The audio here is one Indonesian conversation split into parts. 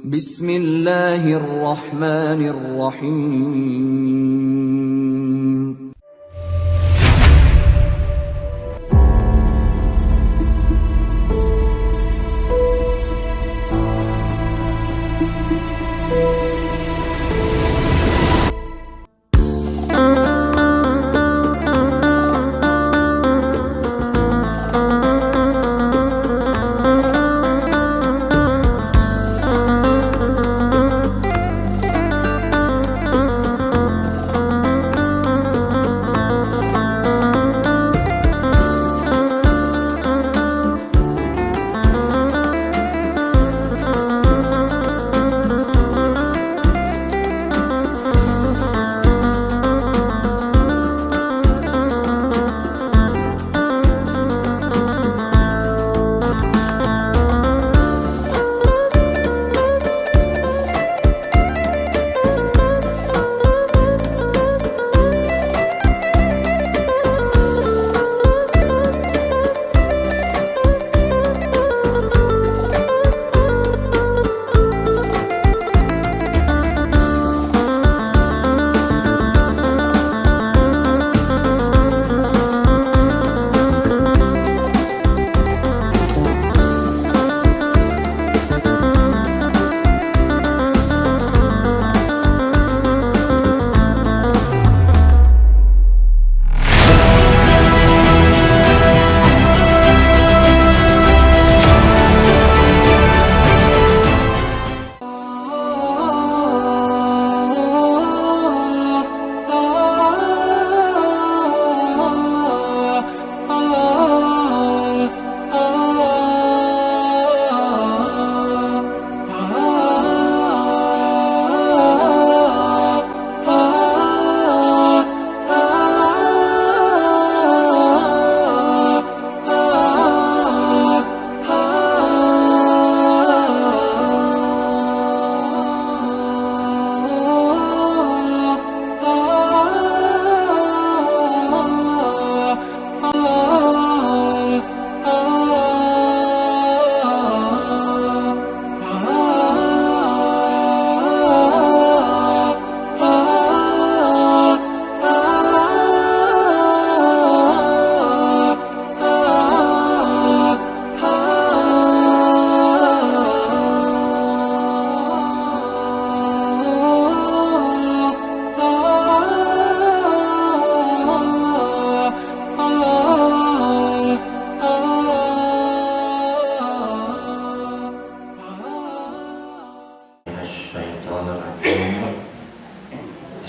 Bismillahirrahmanirrahim.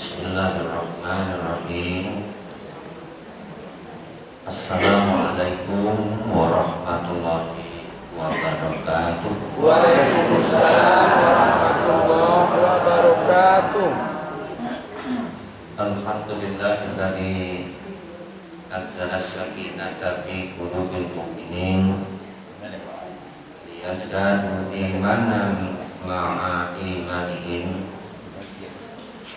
Bismillahirrahmanirrahim. Assalamualaikum warahmatullahi wabarakatuh. Waalaikumsalam warahmatullahi wabarakatuh. Alhamdulillahilladzi anzala as-sakinata fi qulubil mu'minin liyazdadu imanan ma'a imanihim.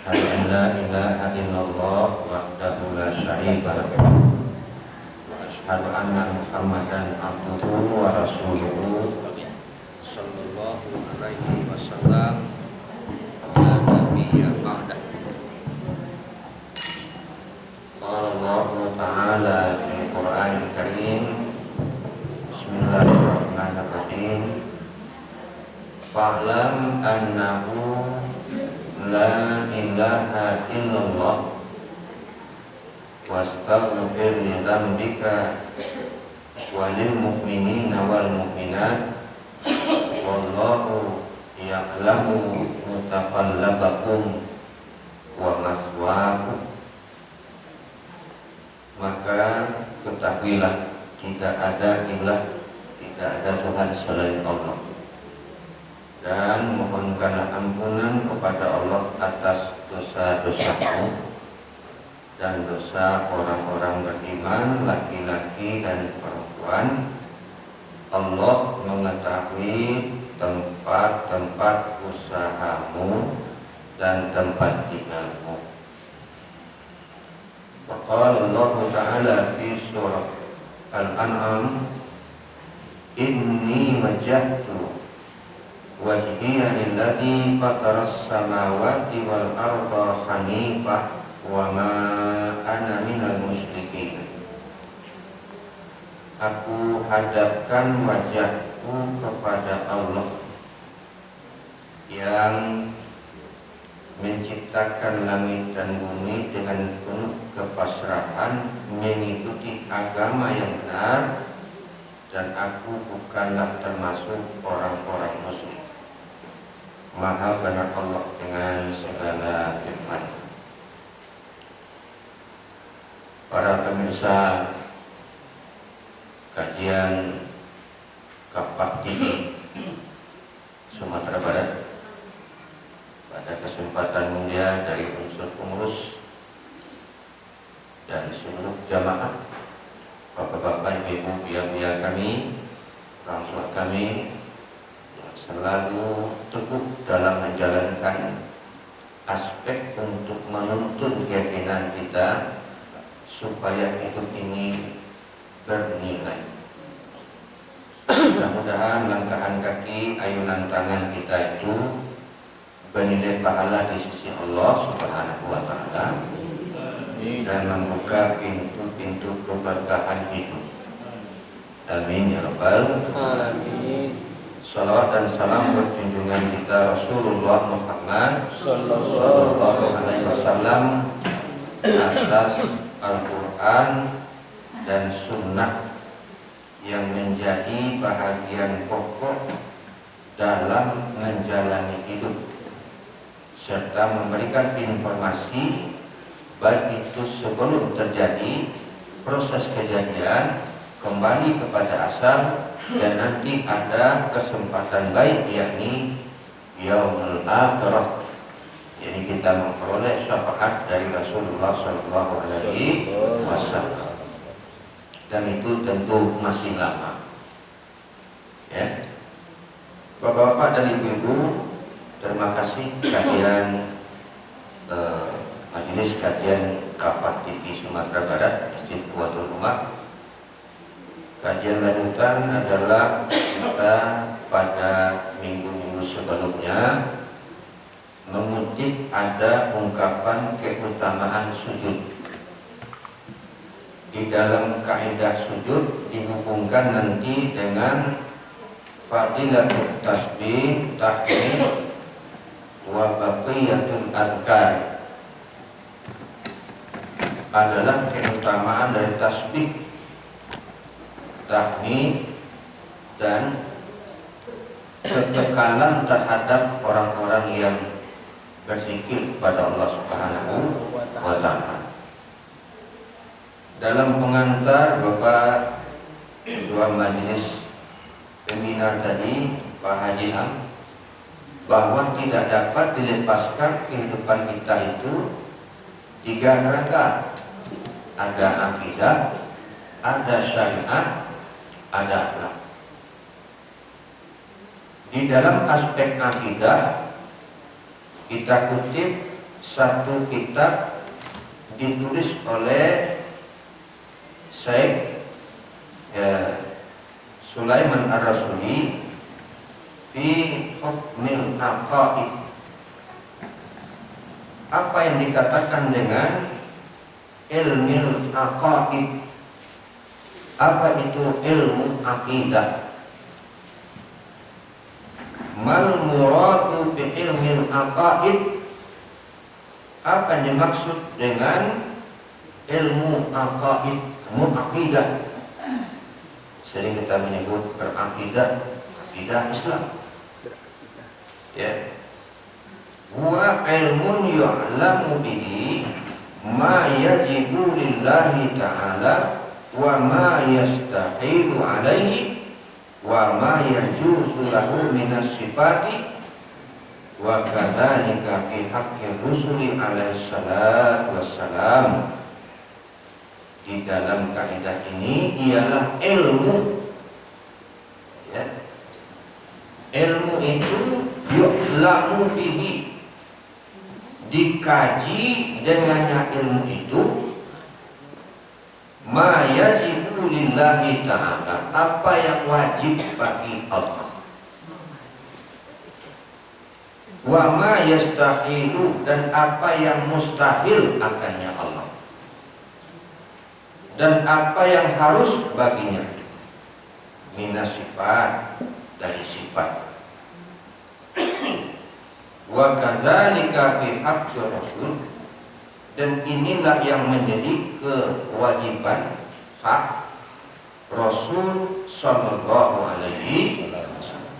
Asyhadu an la ilaha illallah wahdahu la syarika lahu wa asyhadu anna Muhammadan abduhu wa rasuluhu sallallahu alaihi wasallam la nabiyya ba'dah. Qala Allah ta'ala fil Qur'anil Karim. Bismillahirrahmanirrahim. Fa'lam annahu la ilaha illallah wastaghfir li dzambika walil mu'minina wal mu'minat wallahu ya'lamu mutaqallabakum wa maswaakum. Maka ketahuilah tidak ada ilah, tidak ada Tuhan selain Allah, dan mohonkanlah ampunan kepada Allah atas dosa-dosamu dan dosa orang-orang beriman laki-laki dan perempuan. Allah mengetahui tempat-tempat usahamu dan tempat tinggalmu. Qala Allah Ta'ala fi surah Al-An'am, inni wajjahtu wajhiya lilladzi fataras samawati wal arda hanifah wa ma ana minal musyrikin. Aku hadapkan wajahku kepada Allah yang menciptakan langit dan bumi dengan penuh kepasrahan mengikuti agama yang benar, dan aku bukanlah termasuk orang-orang musyrik. Maha benar Allah dengan segala firman. Para pemirsa kajian Kafah TV Sumatera Barat, pada kesempatan mulia dari unsur pengurus dan seluruh jamaah, bapak-bapak, ibu, buya-buya kami, orang tua kami yang selalu teguh dalam menjalankan aspek untuk menuntun keyakinan kita supaya hidup ini bernilai. Mudah-mudahan langkahan kaki, ayunan tangan kita itu bernilai pahala di sisi Allah Subhanahu wa Ta'ala dan membuka pintu-pintu keberkahan hidup. Amin ya rabbal alamin. Salawat dan salam berjunjungan kita Rasulullah Muhammad sallallahu alaihi wasallam atas Al-Quran dan Sunnah yang menjadi bahagian pokok dalam menjalani hidup, serta memberikan informasi baik itu sebelum terjadi proses kejadian, kembali kepada asal, dan nanti ada kesempatan baik, yakni yaumul akhirah. Jadi kita memperoleh syafaat dari Rasulullah SAW, dan itu tentu masih lama. Ya, bapak-bapak dan ibu-ibu, terima kasih kajian Majelis Kajian Kafah TV Sumatera Barat Masjid Quwwatul Ummah. Kajian lanjutan adalah kita pada minggu-minggu sebelumnya mengutip ada ungkapan keutamaan sujud. Di dalam kaidah sujud dihubungkan nanti dengan fadilatul tasbih, tahmid, wa baqiyatul adhkar. Adalah keutamaan dari tasbih, tahmid, dan kekekalan terhadap orang-orang yang berzikir kepada Allah Subhanahu wa Ta'ala. Dalam pengantar Bapak Ketua Majelis Pembina tadi, Pak Haji Am, bahwa tidak dapat dilepaskan kehidupan kita itu 3 kerangka. Ada akidah, ada syariat, ada akhlak. Di dalam aspek akidah, kita kutip satu kitab ditulis oleh Syekh Sulaiman Ar-Rasuli fi hukmil aqaid. Apa yang dikatakan dengan ilmil aqaid? Apa itu ilmu akidah? Mal muradu bi ilmil aqaid? Apa yang dimaksud dengan ilmu aqaid, ilmu akidah? Sering kita menyebut berakidah, akidah Islam. Ya. Huwa ilmun yu'lamu bihi ma yajibu lillahi ta'ala wa ma yastahilu alaihi wa ma yajuzu lahu minas sifati wa kadzalika fi haqqi rusuli alaihi salatu wassalam. Di dalam kaidah ini ialah ilmu, ya. Ilmu itu yu'lamu bihi, dikaji dengannya ilmu itu, ma yajibu lillahi ta'ala, apa yang wajib bagi Allah. wa ma yastahilu, dan apa yang mustahil akannya Allah, dan apa yang harus baginya, minas sifat, dari sifat. Wa kadzalika fi haqqi rasul, dan inilah yang menjadi kewajiban hak Rasul sallallahu alaihi wasallam.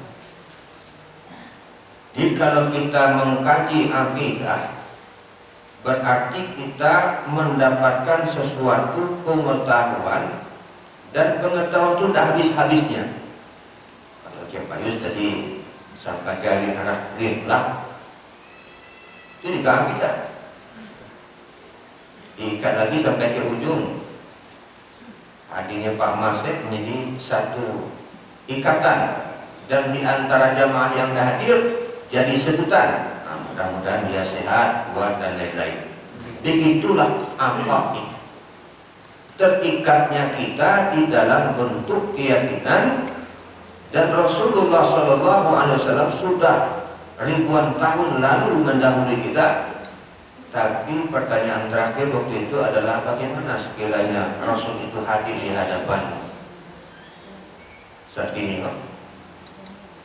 Jadi kalau kita mengkaji akidah, berarti kita mendapatkan sesuatu pengetahuan, dan pengetahuan itu tidak habis-habisnya. Kalau Cik Payus tadi sampai dari arah lah, itu juga akidah. Diikat lagi sampai ke ujung. Hadirnya Pak Masek menjadi satu ikatan, dan di antara jamaah yang hadir jadi sebutan. Nah, mudah-mudahan dia sehat, kuat, dan lain-lain. Begitulah akaid. Terikatnya kita di dalam bentuk keyakinan, dan Rasulullah SAW sudah ribuan tahun lalu mendahului kita. Tapi pertanyaan terakhir waktu itu adalah bagaimana sekiranya Rasul itu hadir di hadapan saat ini kok.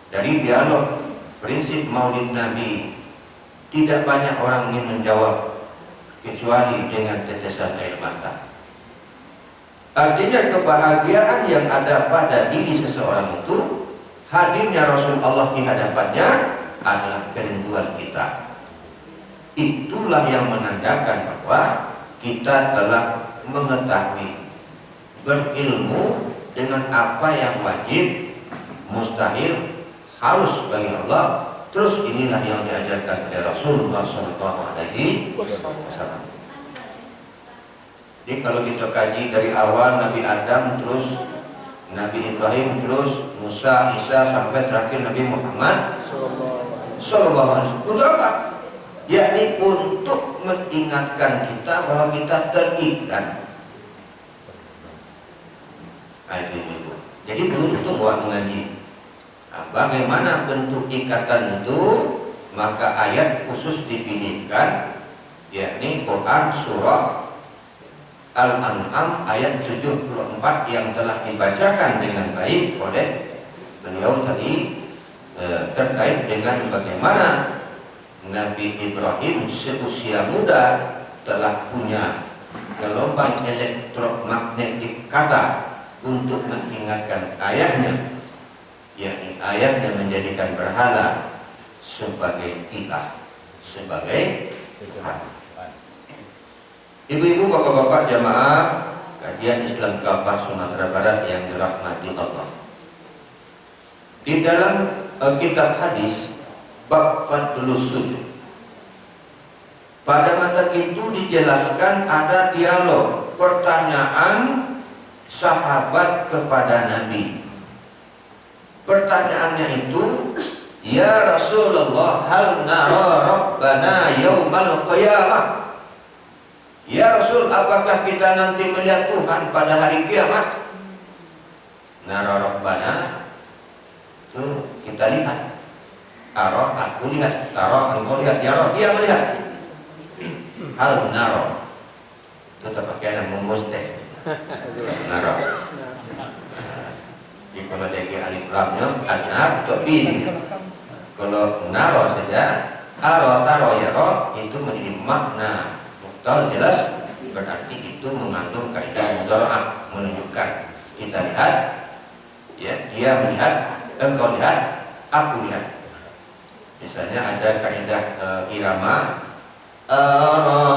Dari dialog prinsip Maulid Nabi, tidak banyak orang ingin menjawab kecuali dengan tetesan air mata. Artinya kebahagiaan yang ada pada diri seseorang itu, hadirnya Rasul Allah di hadapannya adalah kerinduan kita. Itulah yang menandakan bahwa kita telah mengetahui, berilmu dengan apa yang wajib, mustahil, harus bagi Allah. Terus inilah yang diajarkan oleh Rasulullah SAW. Jadi kalau kita kaji dari awal Nabi Adam, terus Nabi Ibrahim, terus Musa, Isa, sampai terakhir Nabi Muhammad SAW. Untuk apa? Yakni untuk mengingatkan kita bahwa kita terikat. Nah, itu. Jadi beruntung waktu ngaji. Nah, bagaimana bentuk ikatan itu? Maka ayat khusus dipilihkan, yakni Quran surah Al-An'am ayat 74 yang telah dibacakan dengan baik oleh beliau tadi, terkait dengan bagaimana Nabi Ibrahim seusia muda telah punya gelombang elektromagnetik kata untuk mengingatkan ayahnya, yakni ayahnya menjadikan berhala sebagai ilah, sebagai Tuhan. Ibu-ibu, bapak-bapak jamaah kajian Islam Kafah Sumatera Barat yang dirahmati Allah. Di dalam kitab hadis bab Fadlus Sujud, pada materi itu dijelaskan ada dialog pertanyaan sahabat kepada Nabi. Pertanyaannya itu, ya Rasulullah, hal nara Rabbana yaumal qiyamah? Ya Rasul, apakah kita nanti melihat Tuhan pada hari kiamat? Nara Rabbana itu kita lihat. Taro, aku lihat. Taro, engkau lihat. Ya, dia melihat. Hal naro, itu terpakai nama mustah. Naro. Jadi kalau dia alif lamnya anar atau bin. Kalau naro saja, taro ya roh, itu menjadi makna muktal jelas, berarti itu mengandung kaidah mudharaah, menunjukkan kita lihat, ya, dia melihat, engkau lihat, aku lihat. Misalnya ada kaidah irama ar-tayran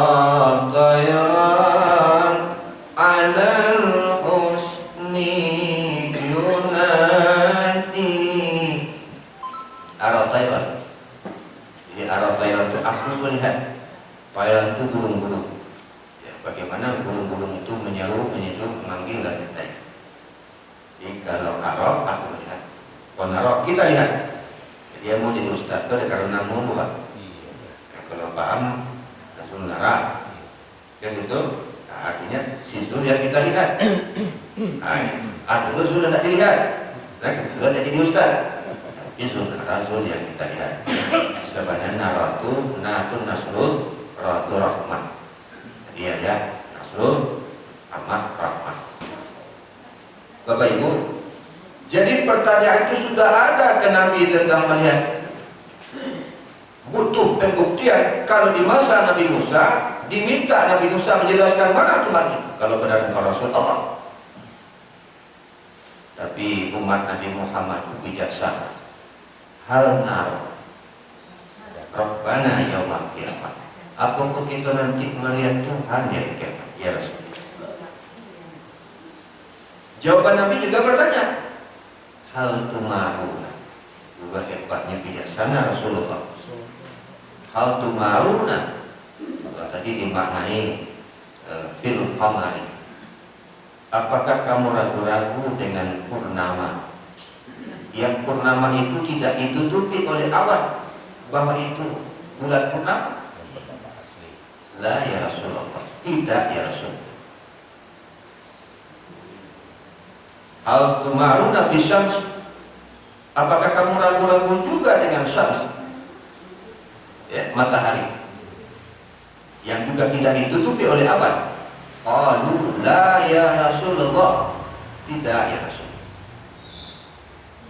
'alal husni yunati. Ar-tayran. Jadi ar-tayran itu aku melihat. Tayran itu burung-burung. Ya, bagaimana burung-burung itu menyeru, menyeru, memanggil dan lain-lain. Jadi kalau arok aku melihat. Kalau narok kita lihat. Dia mau jadi ustaz itu karena mau Pak. Kalau paham langsung narah. Kan gitu. Nah, artinya si Zul yang kita lihat. Nah, itu Zul tidak dilihat. Nah, kedua tidak jadi ustaz. Tapi Zul yang kita lihat. Sebenarnya naratu natun nasrul ratu rahmah. Jadi ya nasrul rahmah. Bapak Ibu, jadi pertanyaan itu sudah ada ke Nabi tentang melihat. Butuh pembuktian. Kalau di masa Nabi Musa diminta Nabi Musa menjelaskan mana Tuhan itu kalau benar engkau Rasul Allah. Tapi umat Nabi Muhammad itu bijaksana. Hal naro Rabbana yaumal qiyamah. Apakah kita nanti melihat Tuhan ya kiamat ya Rasul? Jawaban Nabi juga bertanya, hal tumaruna. Juga hebatnya bijaksana Rasulullah. Hal tumaruna, maka tadi dimaknai fil qamari. Apakah kamu ragu-ragu dengan purnama? Yang purnama itu tidak ditutupi oleh awan, bahwa itu bulan purnama? La ya Rasulullah, tidak ya Rasul. Hal tumaruna fi syams. Apakah kamu ragu-ragu juga dengan syams? Ya, matahari yang juga tidak ditutupi oleh awan. Qalu la ya Rasulullah, tidak ya Rasul.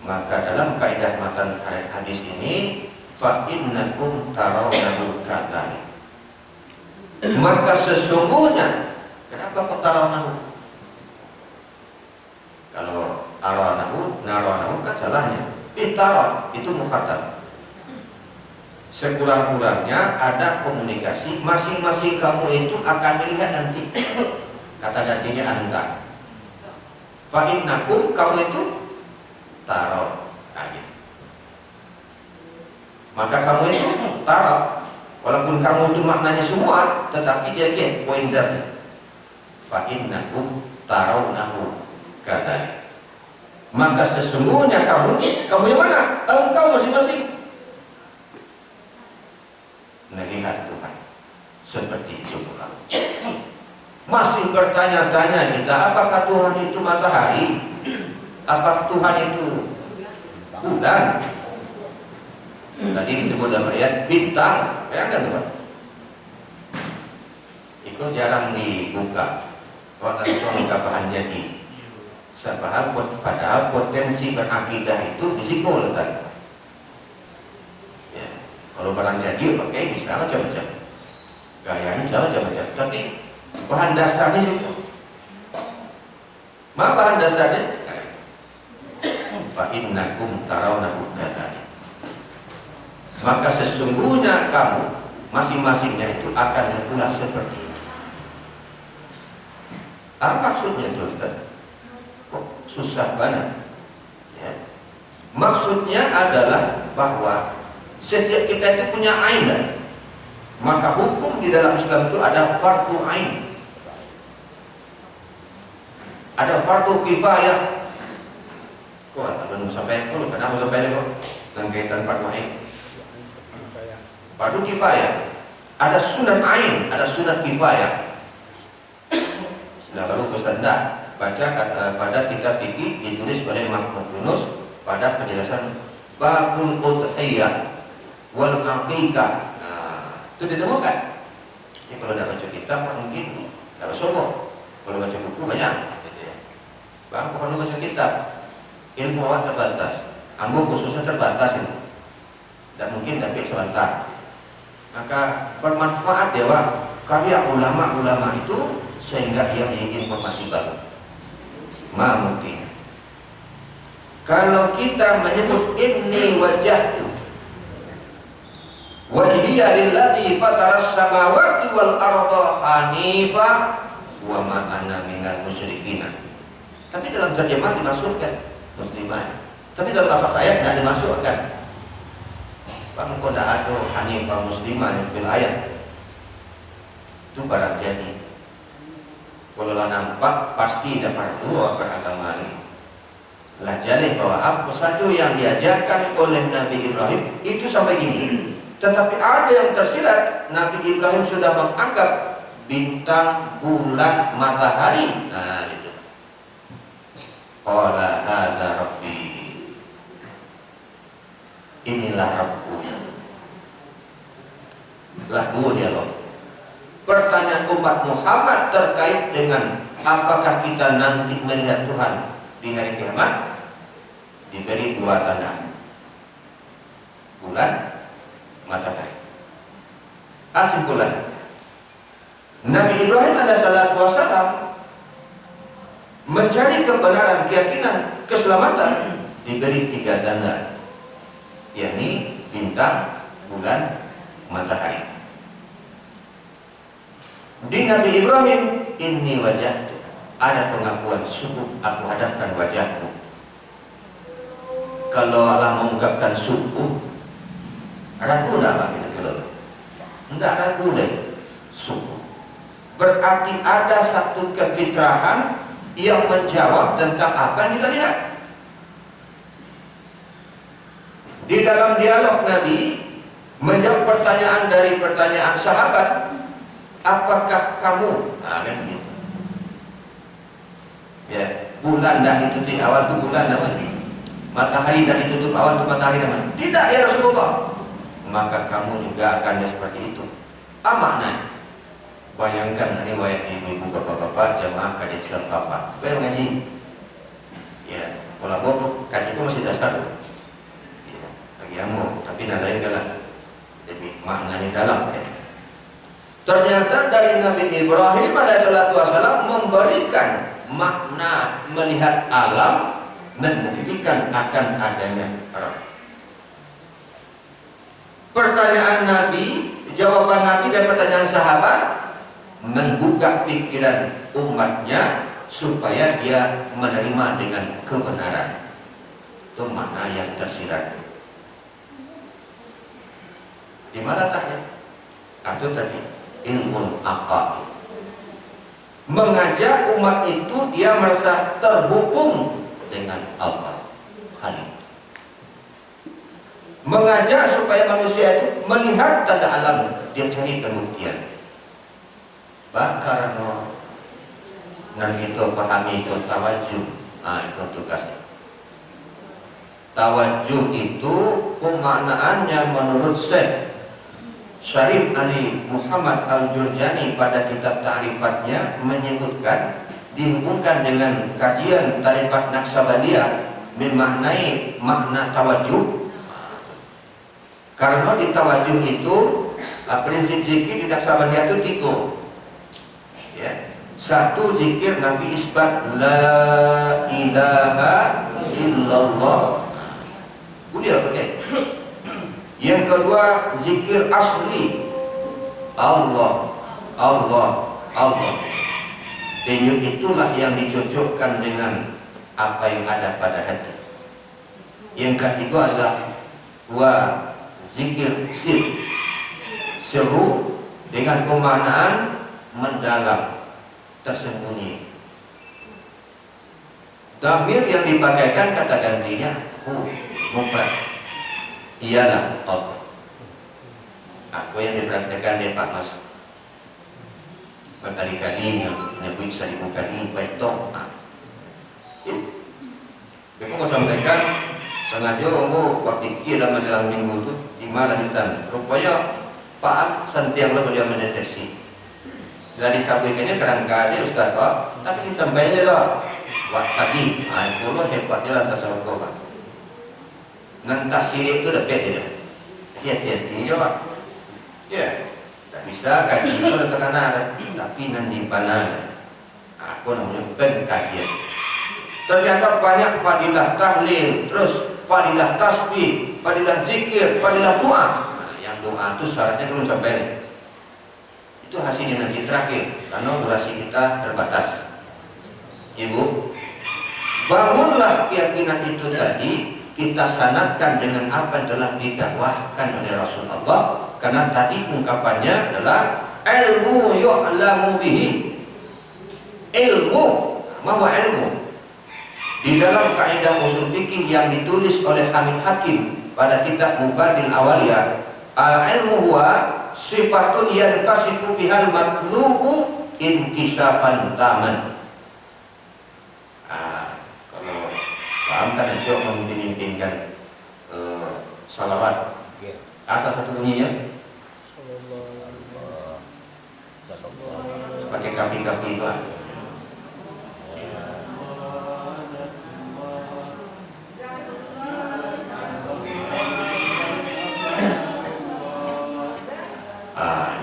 Maka dalam kaidah matan hadis ini, fa innakum tarawnahu kadzalik. Maka sesungguhnya, kenapa kok tarawnahu? Kalau tarawnahu, narawnahu kan salahnya. Itara itu mukhatab. Sekurang-kurangnya ada komunikasi, masing-masing kamu itu akan melihat nanti. Kata gantinya anta. Fa innakum, kamu itu taro. Nah, gitu. Maka kamu itu taro. Walaupun kamu itu maknanya semua, tetapi dia pointernya. Fa innakum tarawnahu kadzalik. Maka sesungguhnya kamu yang mana? Engkau masing-masing melihat Tuhan seperti itu pula. Masih bertanya-tanya kita, apakah Tuhan itu matahari? Apakah Tuhan itu bulan? Tadi disebut dalam ayat bintang, ya kan Tuhan? Itu jarang dibuka. Orang itu buka bahan jadi. Padahal potensi berakidah itu disikul kan. Kalau barang jadi, oke, bisa macam-macam. Gayanya bisa macam-macam. Tapi bahan dasarnya itu. Apa bahan dasarnya? Fa innakum tarawnahu kadzalik. Maka sesungguhnya kamu masing-masingnya itu akan pula seperti itu. Apa maksudnya itu Ustaz? Kok susah banget? Ya. Maksudnya adalah bahwa setiap kita itu punya ain, maka hukum di dalam Islam itu ada fardu ain, ada fardu kifayah. Kok belum sampai dulu? Kenapa sampai dulu? Dan kaitan fardu ain, fardu kifayah, ada sunat ain, ada sunat kifayah. Sudah baru Ustaz baca pada kitab fikih ditulis oleh Mahmud Yunus pada penjelasan babul udhiyah wal aqiqah. Nah, itu ditemukan. Jadi kalau tidak baca kitab mungkin tidak sombong. Kalau baca buku banyak. Bang, kalau baca kitab, ilmu awak terbatas. Ambo khususnya terbatas ini. Dan mungkin dapat sebentar. Maka bermanfaat dewa karya ulama-ulama itu sehingga ia memiliki informasi baru. Mungkin. Kalau kita menyebut inni wajhtu wajhiya lilladzi fataras samawati wal arda hanifa wa ma ana minal musyrikin. Tapi dalam terjemah dimasukkan muslimah. Tapi dalam lafaz ayat tidak dimasukkan. Bang koda ada hanifah muslimah fil ayat. Itu barang jadi. Kalau nampak pasti dapat dua beragama ini. Lah jadi bahwa apa saja yang diajarkan oleh Nabi Ibrahim itu sampai gini. Tetapi ada yang tersirat, Nabi Ibrahim sudah menganggap bintang, bulan, matahari. Nah itu. Qala hadza rabbi. Inilah Rabbku. Lah dua dialog. Pertanyaan umat Muhammad terkait dengan apakah kita nanti melihat Tuhan di hari kiamat, diberi dua tanda: bulan, matahari. Kesimpulan, Nabi Ibrahim alaihissalam mencari kebenaran, keyakinan, keselamatan, diberi tiga tanda, yakni bintang, bulan, matahari. Di Nabi Ibrahim, inni wajahtu, ada pengakuan, sungguh aku hadapkan wajahku. Kalau Allah mengungkapkan sungguh, ragu enggak Pak kita kalau? Enggak ragu deh, sungguh. Berarti ada satu kefitrahan yang menjawab tentang apa yang kita lihat. Di dalam dialog Nabi menjawab pertanyaan dari pertanyaan sahabat, apakah kamu? Nah, kan begitu. Ya, bulan dah ditutup awal tu bulan namanya. Matahari dah ditutup awal tu matahari namanya. Tidak ya Rasulullah. Maka kamu juga akan seperti itu. Apa maknanya? Bayangkan riwayat ibu-ibu, bapak-bapak, jamaah kajian Islam Papa. Bayang ngaji. Ya, pola bobo, kaji itu masih dasar. Ya, bagi kamu, tapi nada yang dalam. Jadi maknanya dalam. Ya. Ternyata dari Nabi Ibrahim alaihissalam memberikan makna melihat alam, membuktikan akan adanya Rabb. Pertanyaan Nabi, jawaban Nabi dan pertanyaan sahabat menggugah pikiran umatnya supaya dia menerima dengan kebenaran. Itu makna yang tersirat. Di mana tanya? Atau tadi ilmu aqaid. Mengajak umat itu dia merasa terhubung dengan Allah Khalik. Mengajak supaya manusia itu melihat tanda alam, dia cari pembuktian. Karena dan itu pahami itu tawajuh. Itu tugasnya. Tawajuh itu pemaknaannya menurut Syekh Syarif Ali Muhammad Al-Jurjani pada kitab ta'rifatnya menyebutkan, dihubungkan dengan kajian tarekat Naqsabandiyah memaknai makna tawajuh. Karena di tawajuh itu prinsip zikir di Naqsabandiyah itu 3. Ya. 1 zikir nafi isbat la ilaha illallah. Udah oke. Yang kedua zikir asli Allah, Allah, Allah. Denyut itulah yang dicocokkan dengan apa yang ada pada hati. Yang ketiga adalah zikir seru dengan pemaknaan mendalam, tersembunyi. Dhamir yang dipakaikan kata gantinya mufrad, ialah Allah. Aku yang diperhatikan di Pak Mas berkali-kali menyebut 1000 kali baik dong. Aku mau sampaikan sengaja kamu berpikir dalam minggu itu di mana lanjutan. Rupanya Pak Santiang lah beliau mendeteksi. Dari sampaikannya kerangkanya Ustaz Pak, tapi disampaikannya lah. Wah tadi, itu loh hebatnya atas Allah Pak. Nanti sirik itu dapat dia. Hati-hati jawab. Ya, tak bisa kaji itu atau kanan, tapi nanti mana? Aku namanya pengkajian. Ternyata banyak fadilah tahlil, terus fadilah tasbih, fadilah zikir, fadilah doa. Yang doa itu syaratnya belum sampai. Itu hasilnya nanti terakhir, karena durasi kita terbatas. Ibu, bangunlah keyakinan itu tadi, kita sanadkan dengan apa yang telah didakwahkan oleh Rasulullah. Karena tadi ungkapannya adalah ilmu yu'lamu bihi. Ilmu, mahwa ilmu. Di dalam kaidah usul fikih yang ditulis oleh Hamid Hakim pada kitab Mubadil Awaliyah, al-ilmu huwa sifatun yankasifu bihal matlubu inkisafan taman. Kalau paham kan Ejok memimpinkan salawat. Asal satu bunyinya pakai kafi-kafi itu.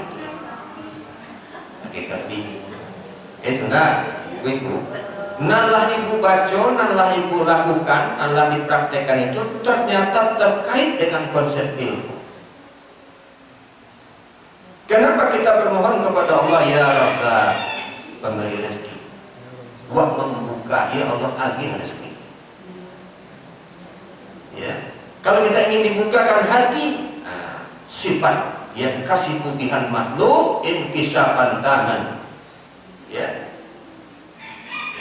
Itu pakai kafi. Itu ibu. Nalah ibu baca, nalah ibu lakukan, nalah dipraktekkan itu ternyata terkait dengan konsep ilmu. Kenapa kita bermohon kepada Allah, ya Rabb, pemberi rezeki, wa membuka, ya Allah agih rezeki. Ya, kalau kita ingin dibukakan hati, sifat yang kasifu bihal makhluk inkisafan taman. Ya.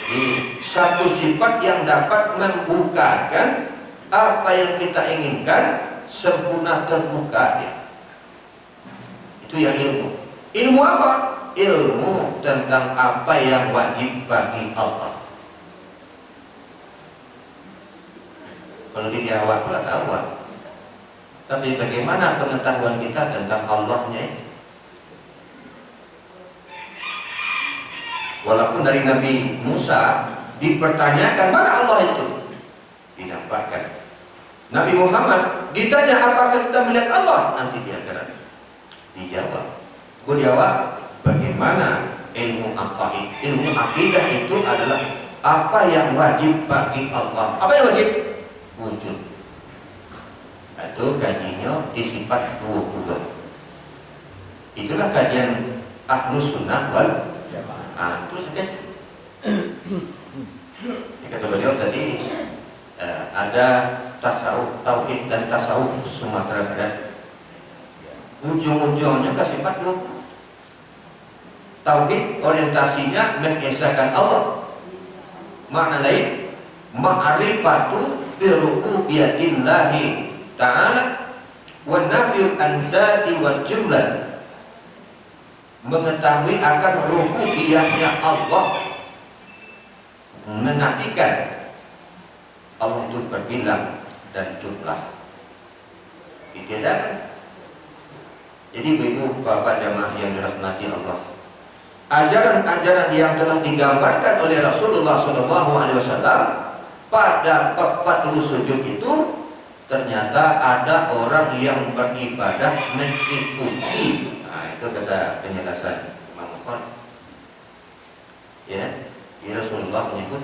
Jadi satu sifat yang dapat membukakan apa yang kita inginkan sempurna terbuka ya. Itu yang ilmu. Ilmu apa? Ilmu tentang apa yang wajib bagi Allah. Kalau dijawab nggak tahu. Tapi bagaimana pengetahuan kita tentang Allahnya itu? Walaupun dari Nabi Musa dipertanyakan mana Allah itu, didapatkan. Nabi Muhammad ditanya apakah kita melihat Allah, nanti di akhirat dijawab. Gue jawab bagaimana ilmu aqaid. Ilmu akidah itu adalah apa yang wajib bagi Allah. Apa yang wajib? Wujud. Itu kajiannya di sifat 20. Itulah kajian Ahlus Sunnah wal terus kan kata beliau tadi ada tasawuf, tauhid dan tasawuf Sumatera Barat. Ujung-ujungnya ke sifat 20. Tauhid orientasinya mengesahkan Allah. Makna lain ma'rifatu bi rububiyyatillahi ta'ala wa nafyul andadi wal jumlah. Mengetahui akan rububiyahnya Allah, menafikan Allah itu berbilang dan jumlah. Tidak. Jadi ibu bapak jamaah yang dirahmati Allah, ajaran-ajaran yang telah digambarkan oleh Rasulullah SAW pada Fadlul Sujud itu ternyata ada orang yang beribadah mengikuti. Itu kata penjelasan Imam Bukhari. Ya, Rasulullah menyebut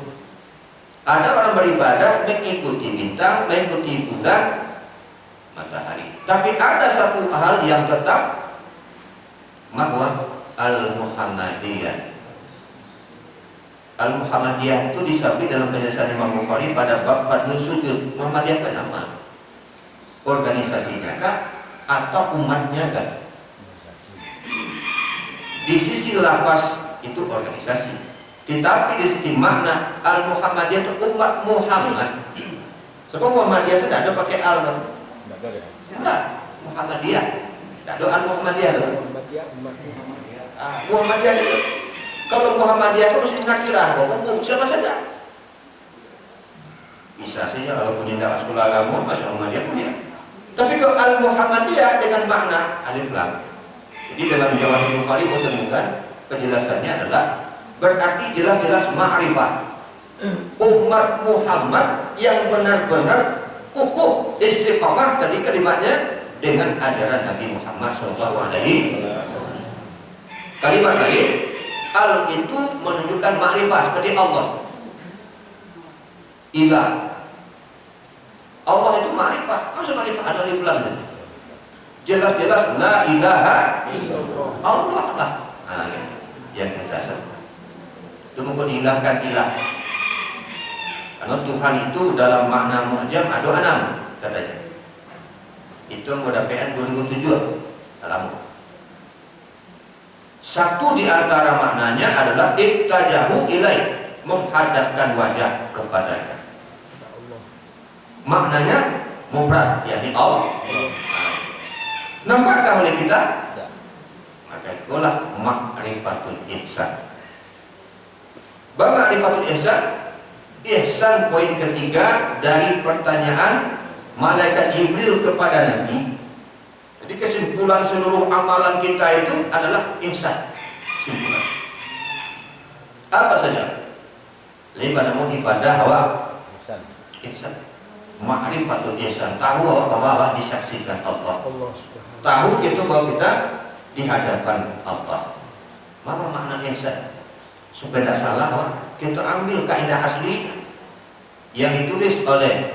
ada orang beribadah mengikuti bintang, mengikuti bulan, matahari. Tapi ada satu hal yang tetap, bahwa al-Muhammadiyah. Al-Muhammadiyah itu disebut dalam penjelasan Imam Bukhari pada bab Fadlul Sujud. Muhammadiyah itu nama organisasinya kah atau umatnya kah? Di sisi lafaz itu organisasi, tetapi di sisi makna Al-Muhammadiyah itu umat Muhammad. Sebab Muhammadiyah itu tidak ada pakai al. Tidak, Muhammadiyah. Tidak ada Al-Muhammadiyah. Muhammadiyah itu. Kalau Muhammadiyah itu mesti nakirah, umum siapa saja. Bisa saja kalau punya dakwah sekolah agama masuk Muhammadiyah punya. Tapi kalau Al-Muhammadiyah dengan makna alif lam. Jadi dalam Jawahir Bukhari menemukan penjelasannya adalah berarti jelas-jelas ma'rifah umat Muhammad yang benar-benar kukuh istiqamah tadi kalimatnya dengan ajaran Nabi Muhammad SAW. Kalimat lain al itu menunjukkan ma'rifah seperti Allah. Ilah Allah itu ma'rifah. Maksud ma'rifah ada alif lam. Jelas-jelas la ilaha illallah Allah lah. Yang kita sebut. Itu menghilangkan ilah. Karena Tuhan itu dalam makna mu'jam ada 6 katanya. Itu anggota PN 2007 alamu. Satu di antara maknanya adalah ittajahu ilai, menghadapkan wajah kepadanya. Maknanya mufrad, yakni Allah. Nampakkah oleh kita? Maka itulah ma'rifatul ihsan. Bab ma'rifatul ihsan, ihsan poin ketiga dari pertanyaan malaikat Jibril kepada Nabi. Jadi kesimpulan seluruh amalan kita itu adalah ihsan. Kesimpulan. Apa saja? Lima namun ibadah wa ihsan. Ma'rifatul ihsan, tahu bahwa Allah disaksikan Allah. Tahu itu bahwa kita di hadapan Allah. Apa makna ihsan? Supaya tidak salah, kita ambil kaidah asli yang ditulis oleh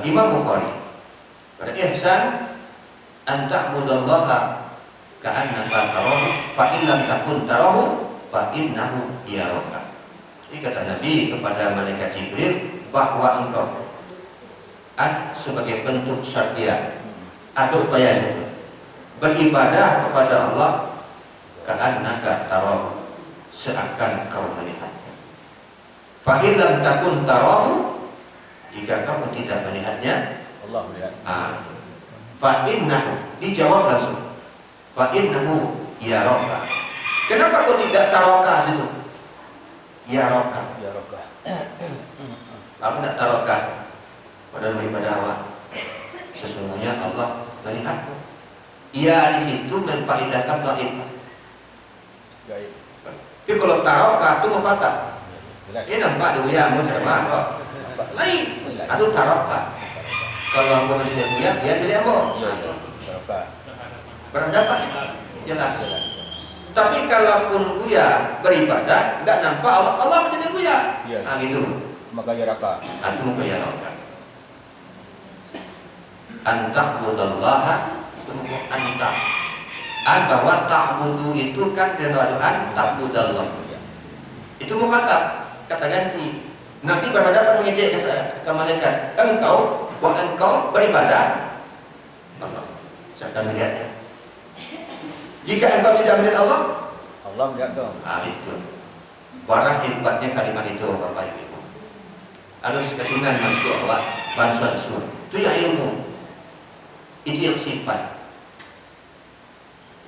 Imam Bukhari. Pada ihsan, an ta'budallaha ka'annaka tarahu fa in lam takun tarahu fa innahu yaraka. Ini kata Nabi kepada malaikat Jibril bahwa engkau sebagai bentuk syariat atau upaya itu beribadah kepada Allah ka'annaka tarahu, seakan kau melihatnya. Fa in lam takun tarahu, jika kamu tidak melihatnya, Allah melihat. Fa innahu, dijawab langsung. Fa innahu yaraka. Kenapa kau tidak taraka situ? Yaraka. Yaraka. Aku tidak taraka. Padahal beribadah Allah. Sesungguhnya Allah melihatmu. Ia di situ menfaedahkan gaib. Gaib. Tapi kalau taraka itu mufata. Jelas. Ini nampak dia yang mau cara apa? Lain. Atau taraka. Kalau aku tidak buya, dia tidak mau. Yaraka. Berhadapan. Jelas. Tapi kalaupun buya beribadah, enggak nampak Allah menjadi buya. Iya. Nah gitu. Maka yaraka. Antum ke yaraka. Anta'budallaha anta. Bahwa ta'budu itu kan doa ta'budallah. Itu mukhatab, kata ganti. Nanti berhadapan mengejek ke malaikat. Engkau beribadah Allah. Saya akan melihatnya. Jika engkau tidak melihat Allah, Allah melihat kau. Itu barang hebatnya kalimat itu, Bapak Ibu. Harus kesinan masuk Allah, bansuan. Itu yang ilmu. Itu yang sifat.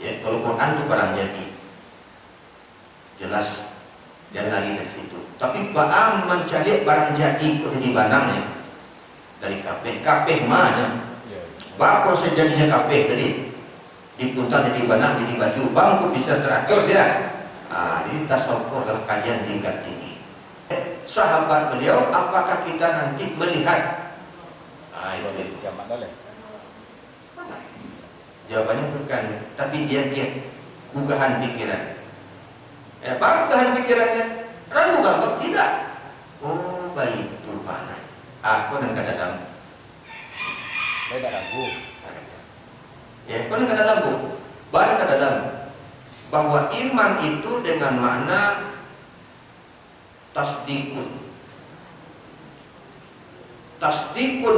Ya, kalau Quran itu barang jadi. Jelas dan lari dari situ. Tapi baam mencari barang jadi kudu di banangnya dari kabeh mahnya. Bang proses jadinya kabeh tadi diputar jadi banang jadi baju bangku bisa teratur tidak. Ini tasawuf adalah kajian tingkat tinggi. Sahabat beliau, apakah kita nanti melihat? Itu Kiamat boleh. jawabannya bukan, tapi dia gugahan pikiran. Apa gugahan pikirannya? Ragu gak? Tidak. Oh, baik itu mana? Aku dan kada dalam. Saya tak ragu. Ya, aku dan kada dalam. Balik kada dalam. Bahwa iman itu dengan makna tasdikun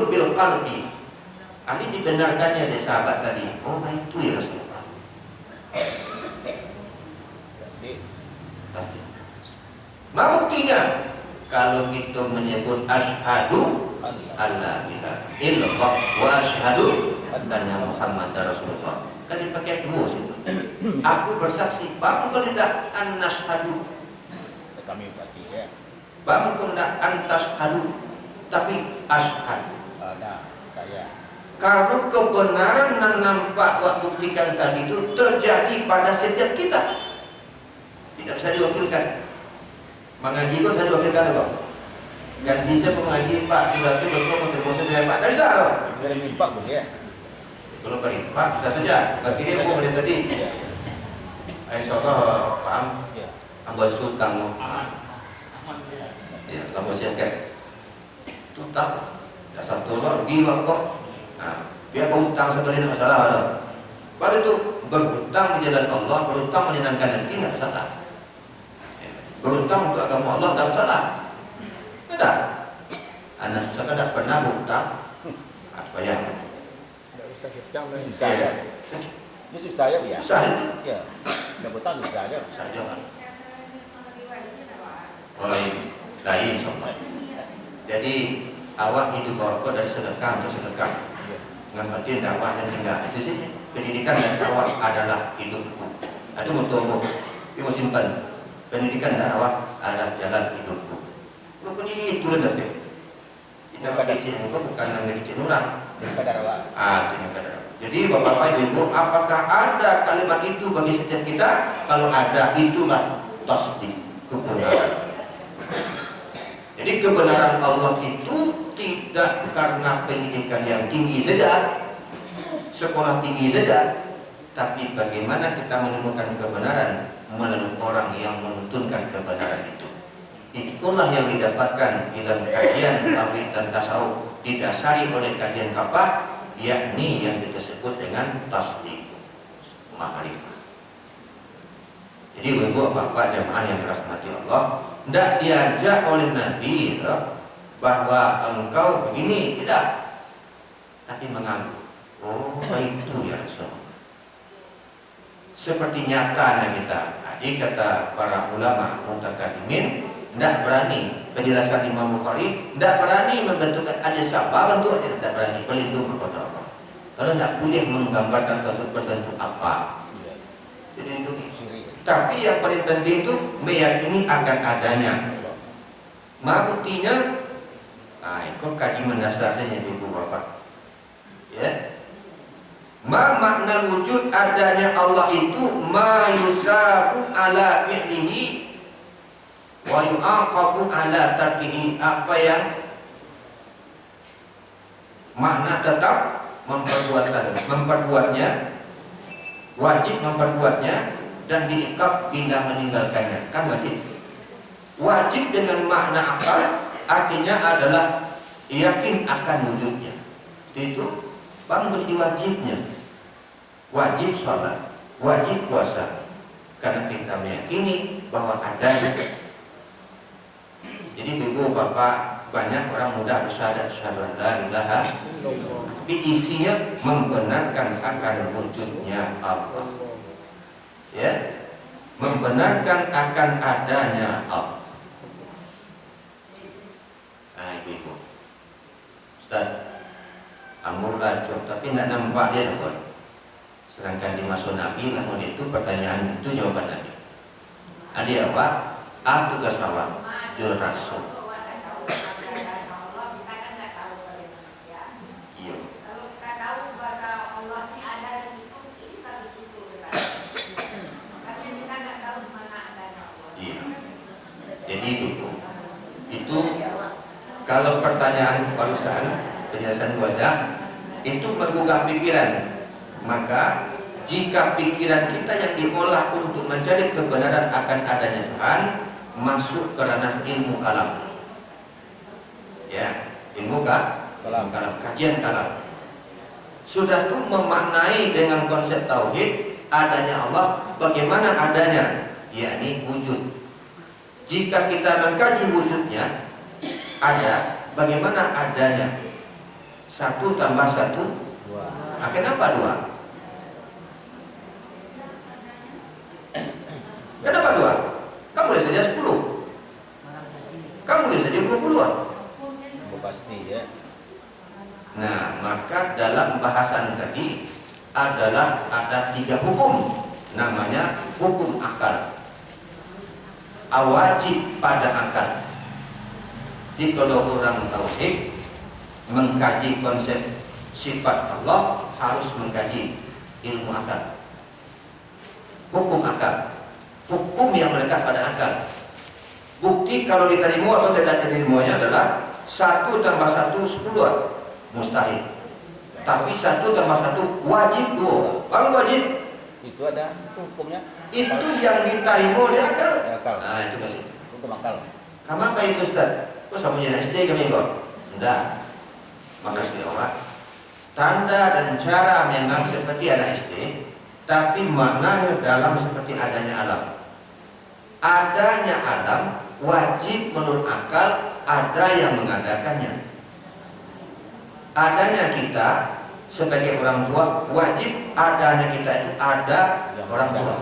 bil qalbi. Ali dibenarkannya dari sahabat tadi. Oh, itu ya Rasulullah. Tasdik. Buktinya kalau kita menyebut asyhadu alla ilaha illallah wa asyhadu anna Muhammadar Rasulullah, kan dipakai dua situ. Aku bersaksi, bang kau tidak an-nashhadu. Kami berarti ya. Bang kau tidak an-tashhadu, tapi asyhadu. Nah, saya. Karena kebenaran yang nampak waktu buktikan tadi itu terjadi pada setiap kita. Tidak bisa diwakilkan. Mengaji pun saya diwakilkan loh. Dan bisa mengaji Pak sudah itu betul kontribusi dari Pak dari sana. Dari mimpak pun ya. Kalau berinfak bisa saja. Bagi dia mau beli tadi. Insyaallah paham. Ya. Ambil sultan. Ya, kamu siapkan. Tutang. Ya satu lor gila kok. Biar berhutang satu hari tidak masalah. Baru itu berhutang di jalan Allah, berhutang menyenangkan nanti tidak masalah. Berhutang untuk agama Allah tidak masalah. Tidak. Anda susah tidak pernah berhutang. Supaya Susah ya. Ini susah ya, ya. susah itu. Ya. Dapetan susah ya. Saja kan. Lain sobat. Jadi awak hidup barokah dari sedekah untuk sedekah. Dengan arti dakwah dan tinggal itu sih. Pendidikan dan dakwah adalah hidupku. Itu betul. Ini mau simpan. Pendidikan dakwah adalah jalan hidupku. Bukan itu nanti. Tidak pakai cincin bukan namanya cincin orang. Jadi bapak ibu, apakah ada kalimat itu bagi setiap kita? Kalau ada, itulah tasdik, kebenaran. Jadi kebenaran Allah itu tidak karena pendidikan yang tinggi saja, sekolah tinggi saja, tapi bagaimana kita menemukan kebenaran melalui orang yang menuntunkan kebenaran itu. Itulah yang didapatkan dalam kajian tauhid dan tasawuf, didasari oleh kajian kafah, yakni yang kita sebut dengan tasdik, ma'rifah. Jadi bapak-bapak jamaah yang dirahmati Allah, tidak diajak oleh Nabi bahwa engkau begini, tidak, tapi mengaku, oh itu ya Rasul. Seperti nyatanya kita. Jadi kata para ulama mutakalimin, tidak berani penjelasan Imam Bukhari, tidak berani membentukkan ada siapa bentuknya, tidak berani pelindung kepada Allah. Kalau tidak boleh menggambarkan berbentuk apa. Jadi itu. Tapi yang paling penting itu meyakini akan adanya. Buktinya, itu kaji mendasar saja ibu bapak. Ya. Makna wujud adanya Allah itu ma yusabu ala fi'lihi wa yu'aqabu ala tarkihi, apa yang makna tetap memperbuatnya, wajib memperbuatnya, dan diikab bila meninggalkannya. Kan wajib. Wajib dengan makna apa? Artinya adalah yakin akan wujudnya. Itu bang menjadi wajibnya. Wajib sholat, wajib puasa, karena kita meyakini bahwa adanya. Jadi ibu bapak, banyak orang muda bersyahadat syahadu la ilaha illallah, tapi isinya membenarkan akan wujudnya Allah, ya, membenarkan akan adanya Allah. Nah ibu, Ustaz, amur lacur, tapi tidak nampak dia nampak. Sedangkan di masa Nabi, namun itu pertanyaan itu jawaban Nabi. Ada apa? Aku kasawat jurasul. Iya. Iya. Jadi itu kalau pertanyaan barusan penjelasan wajah itu menggugah pikiran. Maka jika pikiran kita yang diolah untuk mencari kebenaran akan adanya Tuhan, masuk ke ranah ilmu kalam. Ya, ilmu kalam, kajian kalam. Sudah tuh memaknai dengan konsep tauhid adanya Allah, bagaimana adanya, yakni wujud. Jika kita mengkaji wujudnya, ada, bagaimana adanya? 1 tambah 1 kenapa 2? Kenapa 2? Kamu boleh saja 10. Kamu boleh saja 20-an. Pasti ya. Nah, maka dalam bahasan tadi adalah ada 3 hukum. Namanya hukum akal, wajib pada akal. Jadi kalau orang tauhid mengkaji konsep sifat Allah, harus mengkaji ilmu akal, hukum akal, hukum yang melekat pada akal. Bukti kalau diterima atau tidak diterimanya adalah 1 tambah 1 10-an, mustahil. Tapi 1 tambah 1 wajib 2. Kalau wajib itu ada hukumnya. itu yang diterima di akal. Akal. Nah itu kasih. Hukum akal. Kamu apa itu Ustaz? Kok sama jenis SD kami kok? Enggak. Makasih Allah. Tanda dan cara memang seperti anak SD, tapi maknanya dalam seperti adanya alam. Adanya alam wajib menurut akal, ada yang mengadakannya. Adanya kita sebagai orang tua wajib, adanya kita itu ada orang tua.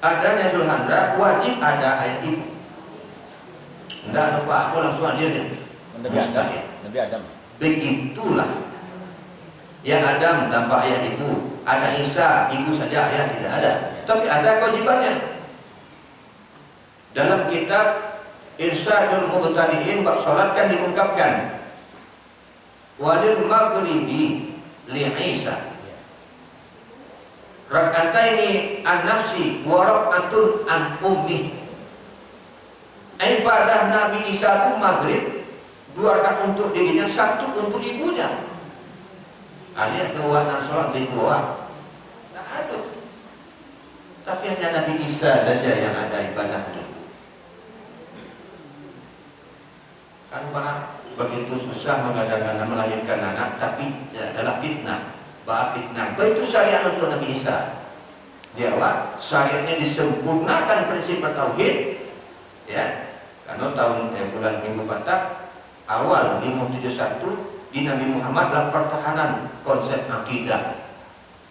Adanya Zulhandra wajib ada ayah ibu. Tidak ada apa-apa langsung hadir. Nabi Adam. Begitulah. Yang Adam tanpa ayah ibu, ada Isa, ibu saja, ayah tidak ada. Tapi ada kewajibannya. Dalam kitab Irsyadul Mubtadi'in bab salat kan diungkapkan walil maghribi li Isa. Rak'ataini an nafsi wa rak'atun an ummi. Ibadah Nabi Isa itu maghrib, 2 rakaat untuk dirinya, 1 untuk ibunya. Alias 2 nak sholat di bawah. Tak ada. Tapi hanya Nabi Isa saja yang ada ibadah itu. Kan begitu susah mengadakan melahirkan anak, tapi adalah fitnah. Fitnah. Itu syariat untuk Nabi Isa. Dia syariatnya disempurnakan prinsip bertauhid. Ya, karena bulan Minggu Batak awal 571 di Nabi Muhammad adalah pertahanan konsep akidah.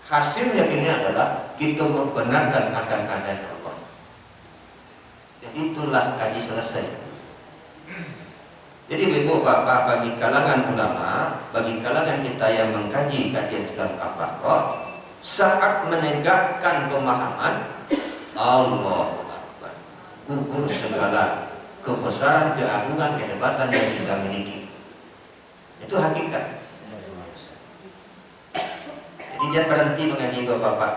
Hasilnya ini adalah kita membenarkan akan adanya Allah. Jadi itulah kaji selesai. Jadi ibu bapak, bagi kalangan ulama, bagi kalangan kita yang mengkaji kajian Islam kafah, saat menegakkan pemahaman Allahu Akbar, gugur segala kebesaran, keagungan, kehebatan yang kita miliki. Itu hakikat. Jadi jangan berhenti mengaji bapak.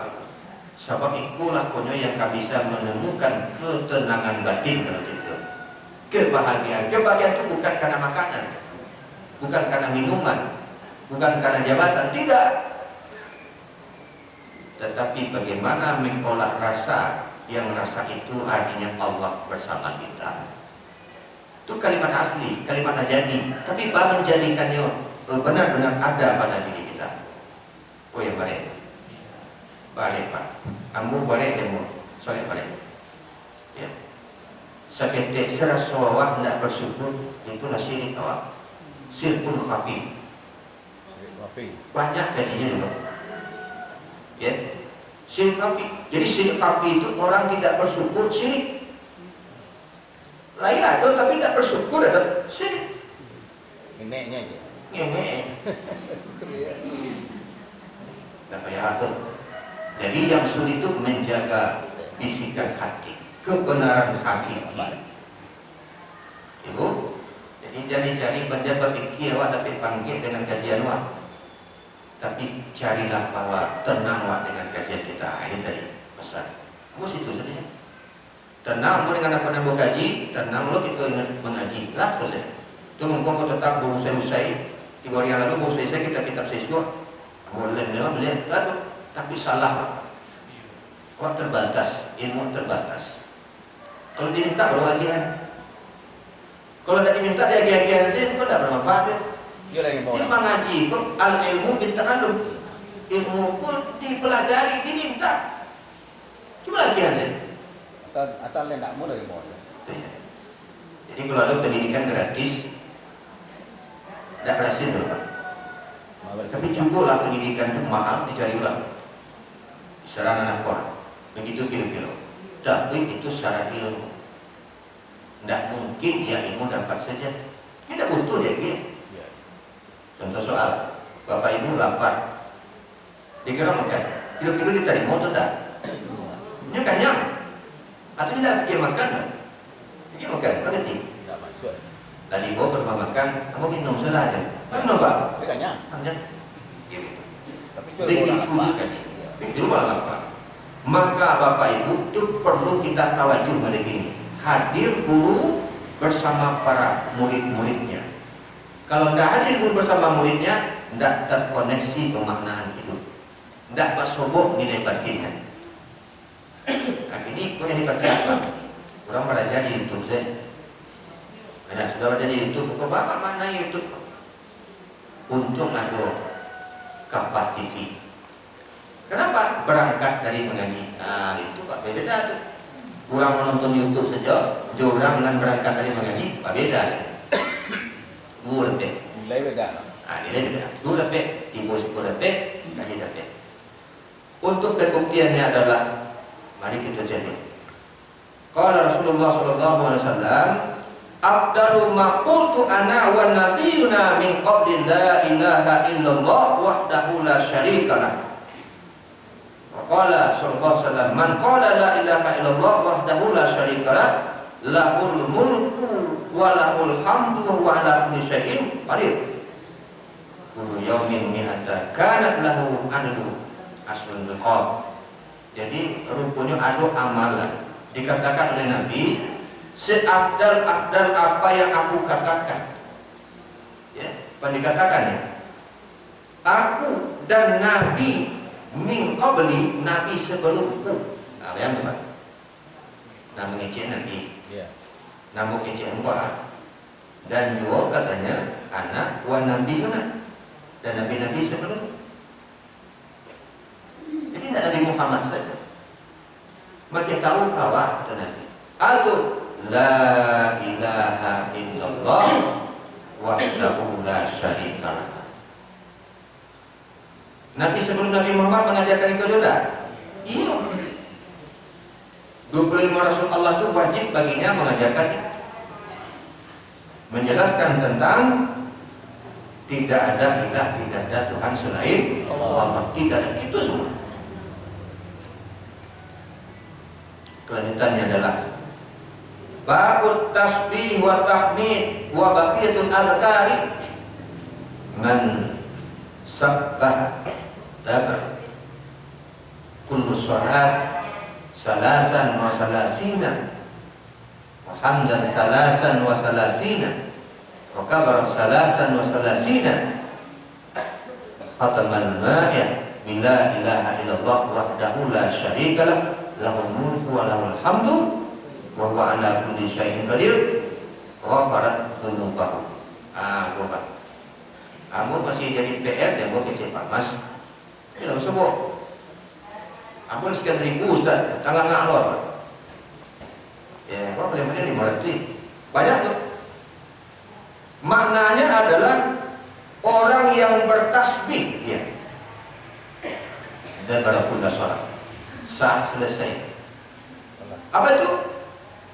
Sebab itulah konyo yang kami bisa menemukan ketenangan batin dalam hidup. Kebahagiaan itu bukan karena makanan, bukan karena minuman, bukan karena jabatan, tidak. Tetapi bagaimana mengolah rasa, yang rasa itu artinya Allah bersama kita. Itu kalimat asli, kalimat ajadi. Tapi bagaimana menjadikannya benar-benar ada pada diri kita. Oh ya, balik Pak. Kamu balik demo, soalnya balik. Ya. Seketik serasa awak tidak bersyukur, itulah syirik awak. Syirkul khafi. Banyak gajinya juga. Ya. Syirik khafi. Jadi syirik khafi itu orang tidak bersyukur, syirik. Lain ada tapi tidak bersyukur, ada syirik. Neneknya aja. Nenek. Tak payah atur. Jadi yang sulit itu menjaga bisikan hati, kebenaran hakiki. Ibu, jadi jangan cari benda berfikir awak tapi panggil dengan kajian awak. Tapi carilah bahwa tenanglah dengan kajian kita. Ini tadi pesan. Kamu situ saja. Tenang dengan apa yang kaji, tenang lo kita mengaji. Lah selesai. Itu mungkin tetap usai-usai. 3 hari yang lalu usai kita kitab siswa. Boleh beliau tapi salah. Kok terbatas, ilmu terbatas. Kalau diminta berwajiban. Kalau tidak diminta dia giat-giat sih, kok tidak bermanfaat. Dia mengaji, kok al ilmu bita'allum. Ilmu pun dipelajari, diminta. Cuma latihan sih. Atau yang tak mudah ilmu. Jadi kalau ada pendidikan gratis, tidak berhasil dulu Pak. Tapi cukuplah pendidikan itu mahal, dicari ulang. Di sarana anak Quran. Begitu kilo-kilo. Tapi itu syarat ilmu. Tidak mungkin ya ilmu dapat saja. Tidak butuh ya dia. Contoh soal, bapak ibu lapar, dikira makan, kilo-kilo diterima atau tidak? Ini kan yang, atau tidak dia makan lah? Dia makan, berarti. Tidak masuk. Tadi bawa ke rumah makan, kamu minum saja. Minum pak? Tapi kan ya. Hanya. Gitu. Tapi Begitu juga dia. Begitu lapar. Maka bapak ibu itu perlu kita tawajuh pada gini. Hadir guru bersama para murid-muridnya. Kalau tidak hadir guru bersama muridnya, tidak terkoneksi pemaknaan itu. Tidak bersobok nilai batinnya. Nah ini kau yang dibaca apa? Orang belajar di YouTube saya. Nah, sudah belajar di YouTube, kok bapak mana YouTube? Untung ada Kafah TV. Kenapa? Berangkat dari mengaji. Nah itu Pak beda tuh. Kurang menonton YouTube saja, orang dengan berangkat dari mengaji, Pak beda sih. Guru deh. Nilai beda. Nilai beda. Guru deh, ibu sekolah deh, kaji deh. Untuk pembuktiannya adalah, mari kita cari. Qala Rasulullah sallallahu alaihi wasallam, afdalu ma qultu ana wa nabiyuna min qabli la ilaha illallah wahdahu la syarika lah. Qala sallallahu alaihi wasallam, man qala la ilaha illallah wahdahu la syarika lah, lahul mulku wa lahul hamdu wa ala kulli syai'in qadir. Kullu yawmin mi'ata kanat lahu adlu asrul liqab. Jadi rupanya ada amalan. Dikatakan oleh Nabi, seafdal-afdal apa yang aku katakan. Ya, apa dikatakan ya? Aku dan Nabi min qabli, Nabi sebelumku. Nah, yang tu kan. Nama ngecek Nabi. Iya. Nama ngecek engkau lah. Dan juga katanya anak wa Nabi juga. Dan Nabi-Nabi sebelum. Jadi tidak Nabi Muhammad saja. Mereka tahu kawah kata Nabi. Atau la ilaha illallah wahdahu la syarikalah. Nabi sebelum Nabi Muhammad mengajarkan itu juga. Iya. 25 Rasul Allah itu wajib baginya mengajarkan itu. Menjelaskan tentang tidak ada ilah, tidak ada Tuhan selain Allah. Tidak ada itu semua. Kelanjutannya adalah babut tasbih wa tahmid wa baqiyatul adhkari man sabbah dabar kullu salat salasan wa salasina wa hamdan salasan wa salasina wa kabara salasan wa salasina khatamal ma'iyah bila ilaha illallah wahdahu la syarikalah lahul mulku wa lahul hamdu wa huwa ala kulli syai'in qadir ghafarat dzunubahu. Gua kamu masih jadi PR dan gua kecil Pak Mas. Tidak semua. Aku sekian ribu Ustaz, tangan ngalor. Ya, gua paling-paling 500. Banyak tuh. Maknanya adalah orang yang bertasbih ya. Dan pada kulla sholat saat selesai. Apa itu?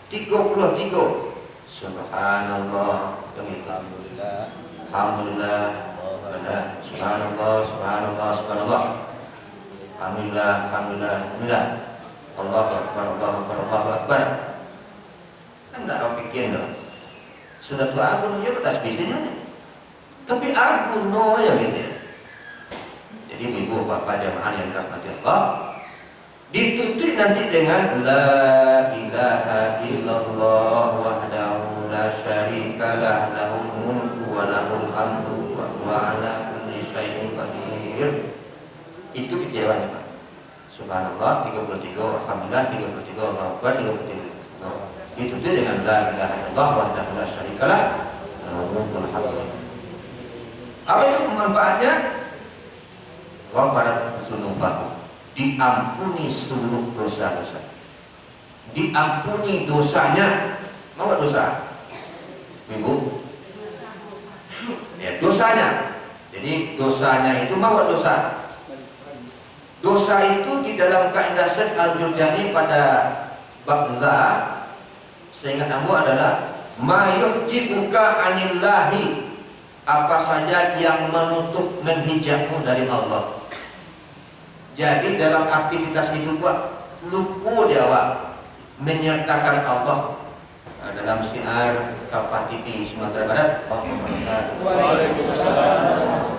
33. Subhanallah, Alhamdulillah. alhamdulillah, subhanallah, subhanallah, subhanallah. Alhamdulillah, alhamdulillah, alhamdulillah. Allahu akbar, Allahu akbar, Allahu akbar. Kan enggak apa pikir dah. Sudah tua aku nya bertasbihnya. Tapi aku no ya gitu ya. Jadi ibu bapak jamaah yang dirahmati Allah, ditutup nanti dengan la ilaha illallah wahdahu la syarikalah lahul mulku wa lahul hamdu wa huwa ala kulli syai'in qadir. Itu kecewanya Pak. Subhanallah 33, alhamdulillah 33, Allahu akbar 33. Ditutup dengan la ilaha illallah wahdahu la syarikalah lahul mulku wa lahul hamdu. Apa itu manfaatnya? Ghafarat dzunubahu, diampuni seluruh dosa-dosa. Diampuni dosanya. Mau dosa? Ibu? Ya, dosanya. Jadi dosanya itu mau dosa. Dosa itu di dalam kaidah Syekh Al-Jurjani pada bab za, seingat kamu adalah ma yuhjibuka anillahi, apa saja yang menutup menghijabmu dari Allah. Jadi dalam aktivitas hidup lupa dia menyertakan Allah. Dalam siar Kafah TV Sumatera Barat. Waalaikumsalam.